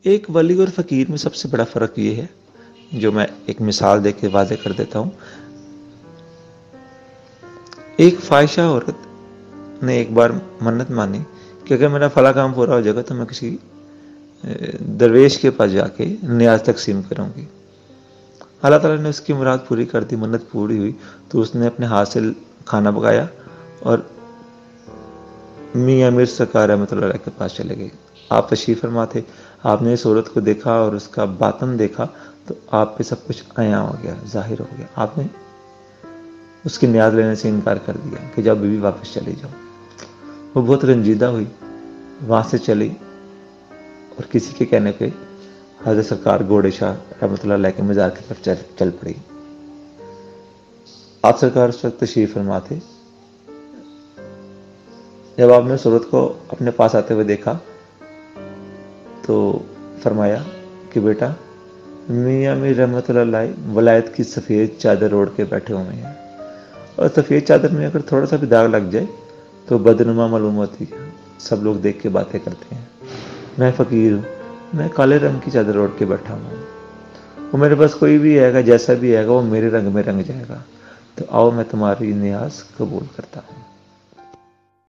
ایک ولی اور فقیر میں سب سے بڑا فرق یہ ہے، جو میں ایک مثال دے کے واضح کر دیتا ہوں۔ ایک فاحشہ عورت نے ایک بار منت مانی کہ اگر میرا فلاں کام پورا ہو جائے گا تو میں کسی درویش کے پاس جا کے نیاز تقسیم کروں گی۔ اللہ تعالیٰ نے اس کی مراد پوری کر دی، منت پوری ہوئی تو اس نے اپنے ہاتھ سے کھانا پکایا اور میاں میر سرکار رحمۃ اللہ علیہ کے پاس چلے گئے۔ آپ تشریف فرما تھے، آپ نے اس عورت کو دیکھا اور اس کا باطن دیکھا تو آپ پہ سب کچھ عیاں ہو گیا، ظاہر ہو گیا۔ آپ نے اس کی نیاز لینے سے انکار کر دیا کہ جب بیوی واپس چلی جاؤ۔ وہ بہت رنجیدہ ہوئی، وہاں سے چلی اور کسی کے کہنے پہ حضرت سرکار گوڑے شاہ رحمۃ اللہ علیہ کے مزار کی طرف چل پڑی۔ آپ سرکار اس وقت تشریف فرما تھے۔ جب آپ نے اس عورت کو اپنے پاس آتے ہوئے دیکھا تو فرمایا کہ بیٹا، میاں میر رحمۃ اللہ علیہ ولایت کی سفید چادر اوڑھ کے بیٹھے ہوئے ہیں، اور سفید چادر میں اگر تھوڑا سا بھی داغ لگ جائے تو بدنما معلوم ہوتی ہے، سب لوگ دیکھ کے باتیں کرتے ہیں۔ میں فقیر ہوں، میں کالے رنگ کی چادر اوڑھ کے بیٹھا ہوں، وہ میرے پاس کوئی بھی آئے گا، جیسا بھی آئے گا وہ میرے رنگ میں رنگ جائے گا، تو آؤ میں تمہاری نیاز قبول کرتا ہوں۔